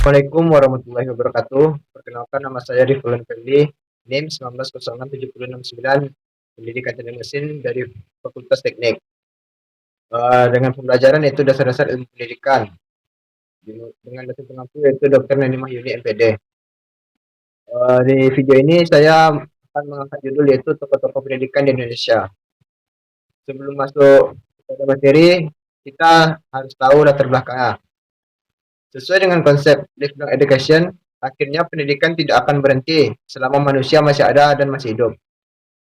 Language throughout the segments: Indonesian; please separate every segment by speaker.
Speaker 1: Assalamualaikum warahmatullahi wabarakatuh. Perkenalkan, nama saya Rifulun Fendi, NIM 19067669, Pendidikan Teknik Mesin dari Fakultas Teknik. Dengan pembelajaran yaitu dasar-dasar ilmu pendidikan. Dengan dosen pengampu yaitu Dr. Nani Mahyuni, MPD. Di video ini saya akan mengangkat judul yaitu tokoh-tokoh pendidikan di Indonesia. Sebelum masuk pada materi, kita harus tahu latar belakangnya. Sesuai dengan konsep lifelong education, akhirnya pendidikan tidak akan berhenti selama manusia masih ada dan masih hidup.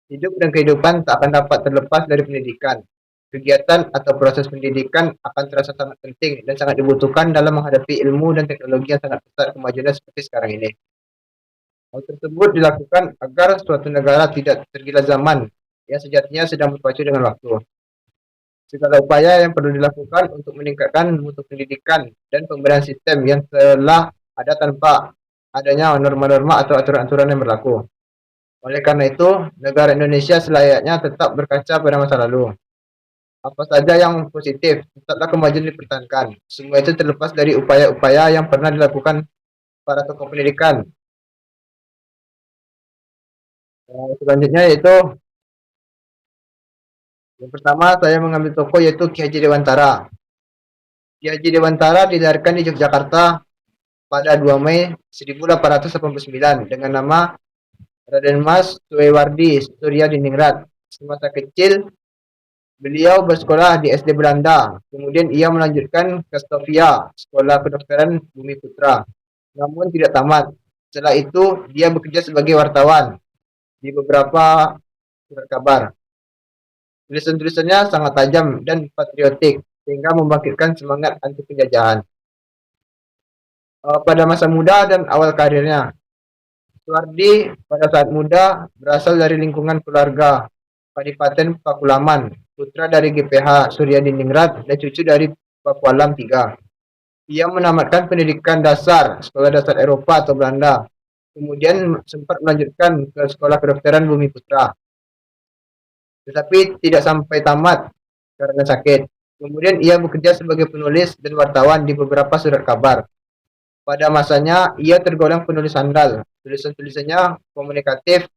Speaker 1: Hidup dan kehidupan tak akan dapat terlepas dari pendidikan. Kegiatan atau proses pendidikan akan terasa sangat penting dan sangat dibutuhkan dalam menghadapi ilmu dan teknologi yang sangat pesat kemajuannya seperti sekarang ini. Hal tersebut dilakukan agar suatu negara tidak tergila zaman yang sejatinya sedang berpacu dengan waktu. Segala upaya yang perlu dilakukan untuk meningkatkan mutu pendidikan dan pemberian sistem yang telah ada tanpa adanya norma-norma atau aturan-aturan yang berlaku. Oleh karena itu, negara Indonesia selayaknya tetap berkaca pada masa lalu. Apa saja yang positif, tetaplah kemajuan dipertahankan. Semua itu terlepas dari upaya-upaya yang pernah dilakukan para tokoh pendidikan. Selanjutnya yaitu yang pertama saya mengambil tokoh yaitu Ki Haji Dewantara. Ki Haji Dewantara dilahirkan di Yogyakarta pada 2 Mei 1889 dengan nama Raden Mas Suewardi Surya Diningrat. Semasa kecil, beliau bersekolah di SD Belanda. Kemudian ia melanjutkan ke Sofia, Sekolah Kedokteran Bumi Putra. Namun tidak tamat. Setelah itu, dia bekerja sebagai wartawan di beberapa surat kabar. Tulisan-tulisannya sangat tajam dan patriotik, sehingga membangkitkan semangat anti penjajahan. Pada masa muda dan awal karirnya, Suwardi pada saat muda berasal dari lingkungan keluarga Kadipaten Pakulaman, putra dari GPH Surya Diningrat dan cucu dari Pakualam III. Ia menamatkan pendidikan dasar Sekolah Dasar Eropa atau Belanda, kemudian sempat melanjutkan ke Sekolah Kedokteran Bumi Putra, tetapi tidak sampai tamat karena sakit. Kemudian ia bekerja sebagai penulis dan wartawan di beberapa surat kabar. Pada masanya, ia tergolong penulis handal. Tulisan-tulisannya komunikatif,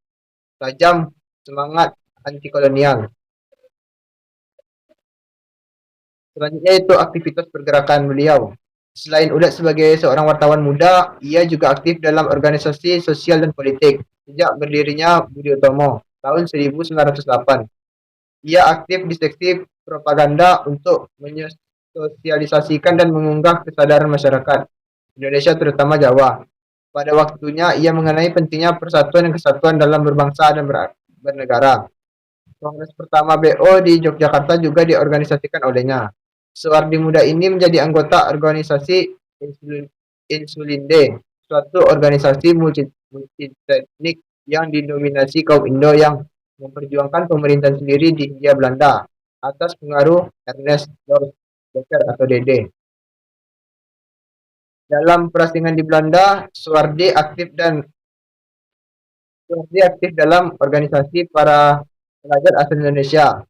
Speaker 1: tajam, semangat anti kolonial. Selanjutnya itu aktivitas pergerakan beliau. Selain udah sebagai seorang wartawan muda, ia juga aktif dalam organisasi sosial dan politik sejak berdirinya Budi Utomo tahun 1908. Ia aktif di seksi propaganda untuk menyosialisasikan dan mengunggah kesadaran masyarakat Indonesia terutama Jawa. Pada waktunya ia mengenai pentingnya persatuan dan kesatuan dalam berbangsa dan bernegara. Kongres pertama BO di Yogyakarta juga diorganisasikan olehnya. Suwardi muda ini menjadi anggota organisasi Insulinde, suatu organisasi multiteknik yang didominasi kaum Indo yang memperjuangkan pemerintahan sendiri di Hindia Belanda atas pengaruh Ernest Lord Becker atau Dede. Dalam perasingan di Belanda, Suwardi aktif dalam organisasi para pelajar asal Indonesia,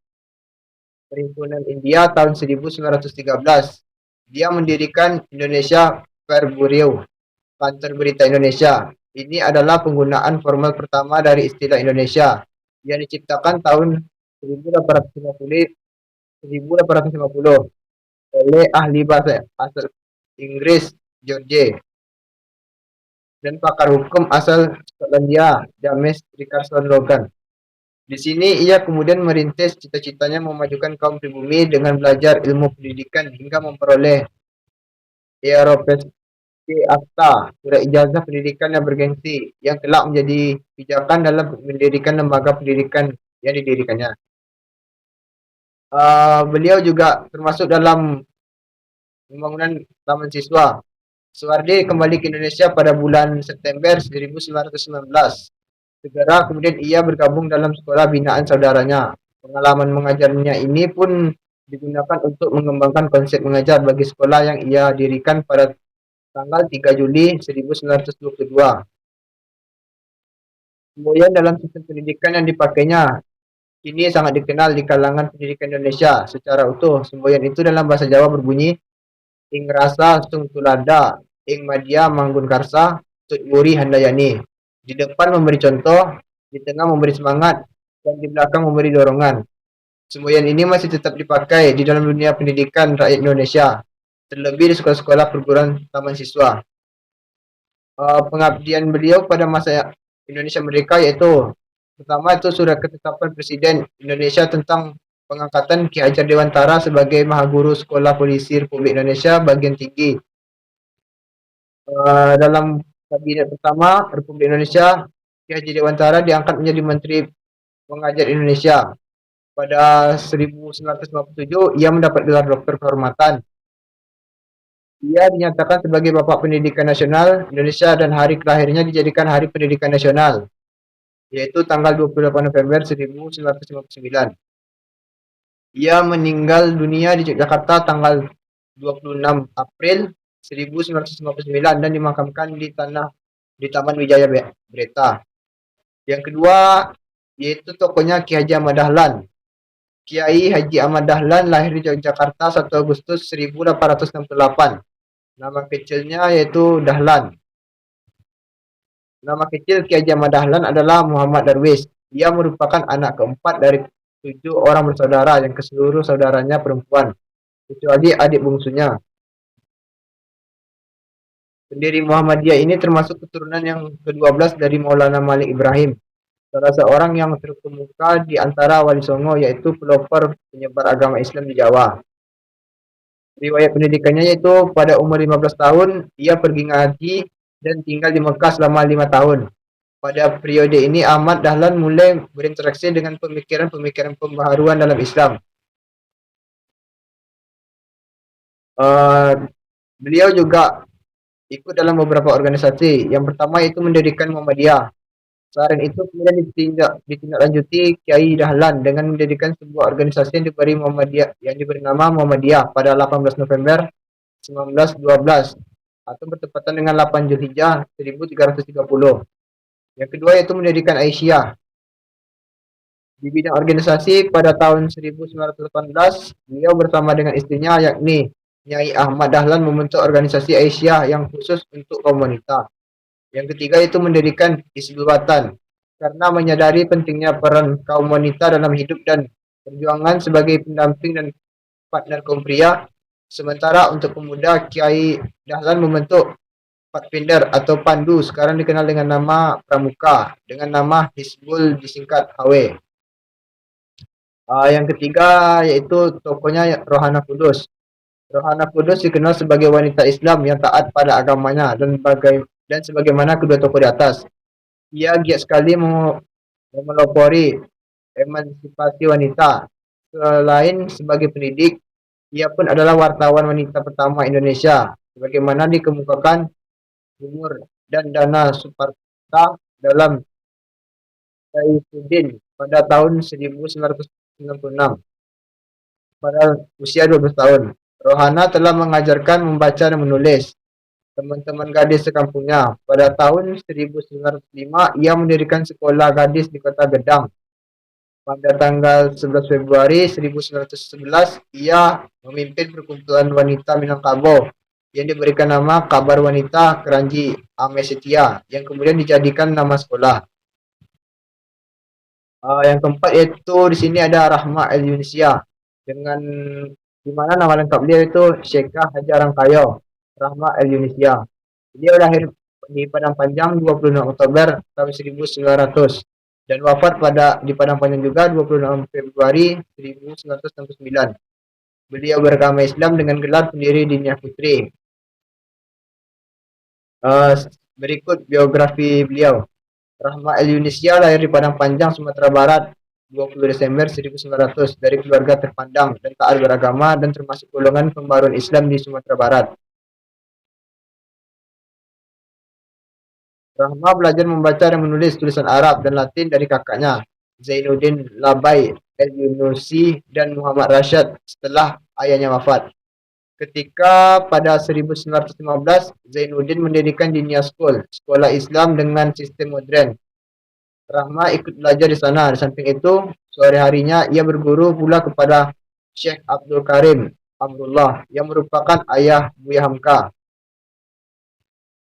Speaker 1: Perhimpunan India tahun 1913. Dia mendirikan Indonesia Fair Bureau, kantor berita Indonesia. Ini adalah penggunaan formal pertama dari istilah Indonesia yang diciptakan tahun 1850 oleh ahli bahasa asal Inggris George dan pakar hukum asal Skotlandia James Richardson Logan. Di sini ia kemudian merintis cita-citanya memajukan kaum pribumi dengan belajar ilmu pendidikan hingga memperoleh Europes Akta, surat ijazah pendidikan yang bergengsi, yang kelak menjadi pijakan dalam mendirikan lembaga pendidikan yang didirikannya. Beliau juga termasuk dalam pembangunan taman siswa. Suwardi kembali ke Indonesia pada bulan September 1919. Segera kemudian ia bergabung dalam sekolah binaan saudaranya. Pengalaman mengajarnya ini pun digunakan untuk mengembangkan konsep mengajar bagi sekolah yang ia dirikan pada tanggal 3 Juli 1922. Semboyan dalam sistem pendidikan yang dipakainya ini sangat dikenal di kalangan pendidikan Indonesia secara utuh. Semboyan itu dalam bahasa Jawa berbunyi ing rasa sung tulada, ing Madya Manggun Karsa, Tut Wuri Handayani. Di depan memberi contoh, di tengah memberi semangat, dan di belakang memberi dorongan. Semboyan ini masih tetap dipakai di dalam dunia pendidikan rakyat Indonesia, terlebih di sekolah-sekolah perguruan taman siswa. Pengabdian beliau pada masa Indonesia Merdeka yaitu pertama itu surat ketetapan Presiden Indonesia tentang pengangkatan Ki Hajar Dewantara sebagai Mahaguru Sekolah Polisi Republik Indonesia bagian tinggi. Dalam kabinet pertama Republik Indonesia, Ki Hajar Dewantara diangkat menjadi Menteri Pengajar Indonesia. Pada 1957, ia mendapat gelar doktor kehormatan. Ia dinyatakan sebagai Bapak Pendidikan Nasional Indonesia dan hari kelahirnya dijadikan Hari Pendidikan Nasional, yaitu tanggal 28 November 1959. Ia meninggal dunia di Yogyakarta tanggal 26 April 1959 dan dimakamkan di Taman Wijaya Breta. Yang kedua yaitu tokohnya Ki Haji Ahmad Dahlan. Kiai Haji Ahmad Dahlan lahir di Yogyakarta 1 Agustus 1868. Nama kecilnya yaitu Dahlan. Nama kecil Ki Haji Ahmad Dahlan adalah Muhammad Darwis. Ia merupakan anak keempat dari 7 orang bersaudara yang keseluruh saudaranya perempuan, kecuali adik bungsunya. Pendiri Muhammadiyah ini termasuk keturunan yang ke-12 dari Maulana Malik Ibrahim, salah seorang yang terkemuka di antara Wali Songo, yaitu pelopor penyebar agama Islam di Jawa. Riwayat pendidikannya yaitu pada umur 15 tahun, ia pergi ngaji dan tinggal di Mekah selama 5 tahun. Pada periode ini Ahmad Dahlan mulai berinteraksi dengan pemikiran-pemikiran pembaharuan dalam Islam. Beliau juga ikut dalam beberapa organisasi. Yang pertama itu mendirikan Muhammadiyah. Selain itu kemudian ditindaklanjuti Kiai Dahlan dengan mendirikan sebuah organisasi yang diberi nama Muhammadiyah pada 18 November 1912 atau bertepatan dengan 8 Zulhijjah 1330. Yang kedua yaitu mendirikan Aisyah. Di bidang organisasi pada tahun 1918 beliau bersama dengan istrinya yakni Nyai Ahmad Dahlan membentuk organisasi Aisyah yang khusus untuk kaum wanita. Yang ketiga itu mendirikan Hizbul Watan karena menyadari pentingnya peran kaum wanita dalam hidup dan perjuangan sebagai pendamping dan partner kaum pria. Sementara untuk pemuda, Kiai Dahlan membentuk Patpinder atau Pandu, sekarang dikenal dengan nama Pramuka, dengan nama Hizbul disingkat HW. Yang ketiga yaitu tokohnya Rohana Kudus. Rohana Kudus dikenal sebagai wanita Islam yang taat pada agamanya dan sebagaimana kedua tokoh di atas. Ia giat sekali memelopori emansipasi wanita. Selain sebagai pendidik, ia pun adalah wartawan wanita pertama Indonesia, sebagaimana dikemukakan Umur dan Dana Suparta dalam Saifuddin pada tahun 1996. Pada usia 12 tahun, Rohana telah mengajarkan membaca dan menulis teman-teman gadis sekampungnya. Pada tahun 1905, ia mendirikan sekolah gadis di kota Gedang. Pada tanggal 11 Februari 1911, ia memimpin perkumpulan wanita Minangkabau yang diberikan nama Kabar Wanita Keranji Ame Setia, yang kemudian dijadikan nama sekolah. Yang keempat yaitu di sini ada Rahma El Yunisia, dengan di mana nama lengkap dia itu Syekhah Haji Arangkayo Rahma El Yunisia. Beliau lahir di Padang Panjang 26 Oktober tahun 1900 dan wafat di Padang Panjang juga 26 Februari 1969. Beliau beragama Islam dengan gelar pendiri Diniyah Putri. Berikut biografi beliau. Rahma El Yunisia lahir di Padang Panjang, Sumatera Barat 20 Desember 1900 dari keluarga terpandang dan taat beragama dan termasuk golongan pembaruan Islam di Sumatera Barat. Rahma belajar membaca dan menulis tulisan Arab dan Latin dari kakaknya, Zainuddin Labai El-Yunusi dan Muhammad Rashad setelah ayahnya wafat. Ketika pada 1915, Zainuddin mendirikan Diniyah School, sekolah Islam dengan sistem modern. Rahma ikut belajar di sana. Di samping itu, sore harinya ia berguru pula kepada Syekh Abdul Karim Abdullah yang merupakan ayah Buya Hamka.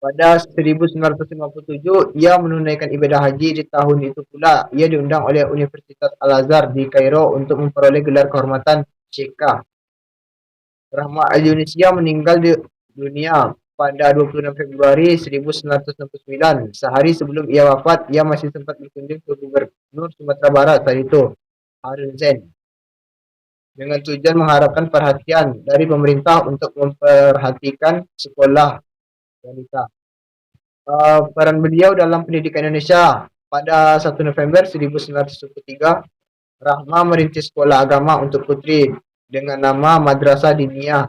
Speaker 1: Pada 1957, ia menunaikan ibadah haji di tahun itu pula. Ia diundang oleh Universitas Al-Azhar di Kairo untuk memperoleh gelar kehormatan Syekh. Rahmat Al-Yunisia meninggal di dunia pada 26 Februari 1969. Sehari sebelum ia wafat, ia masih sempat berkunjung ke Gubernur Sumatera Barat saat itu, Harun Zain, dengan tujuan mengharapkan perhatian dari pemerintah untuk memperhatikan sekolah wanita. Peran beliau dalam pendidikan Indonesia pada 1 November 1973, Rahma merintis sekolah agama untuk putri dengan nama Madrasah Diniyah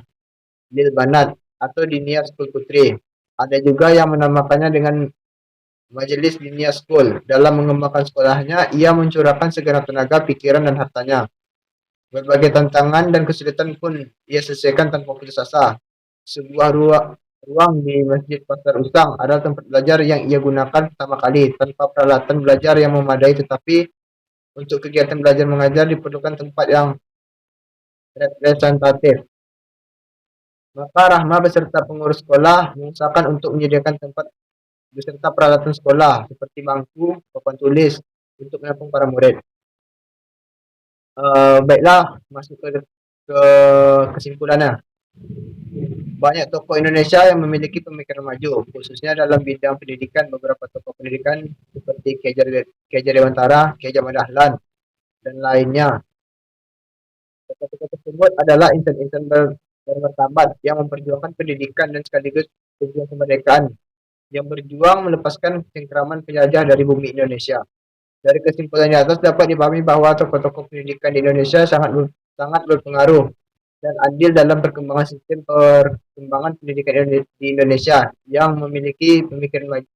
Speaker 1: Lil Banat atau Diniyah School Putri. Ada juga yang menamakannya dengan Majelis Diniyah School. Dalam mengembangkan sekolahnya, ia mencurahkan segenap tenaga, pikiran, dan hartanya. Berbagai tantangan dan kesulitan pun ia selesaikan tanpa putus asa. Sebuah ruang di Masjid Pasar Usang adalah tempat belajar yang ia gunakan pertama kali tanpa peralatan belajar yang memadai, tetapi untuk kegiatan belajar mengajar diperlukan tempat yang representatif. Maka Rahma beserta pengurus sekolah mengusahakan untuk menyediakan tempat beserta peralatan sekolah seperti bangku, papan tulis untuk menampung para murid. Baiklah, masuk ke kesimpulannya. Banyak tokoh Indonesia yang memiliki pemikiran maju, khususnya dalam bidang pendidikan. Beberapa tokoh pendidikan seperti Ki Hajar Dewantara, Ki Hajar Dahlan, dan lainnya. Tokoh-tokoh tersebut adalah insan-insan bermartabat yang memperjuangkan pendidikan dan sekaligus tujuan kemerdekaan, yang berjuang melepaskan cengkraman penjajah dari bumi Indonesia. Dari kesimpulan di atas dapat dipahami bahwa tokoh-tokoh pendidikan di Indonesia sangat berpengaruh dan andil dalam perkembangan sistem perkembangan pendidikan di Indonesia yang memiliki pemikiran maju,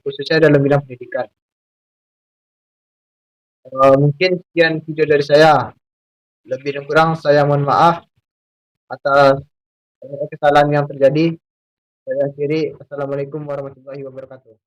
Speaker 1: khususnya dalam bidang pendidikan. Mungkin sekian video dari saya. Lebih dan kurang saya mohon maaf atas kesalahan yang terjadi. Saya akhiri. Assalamualaikum warahmatullahi wabarakatuh.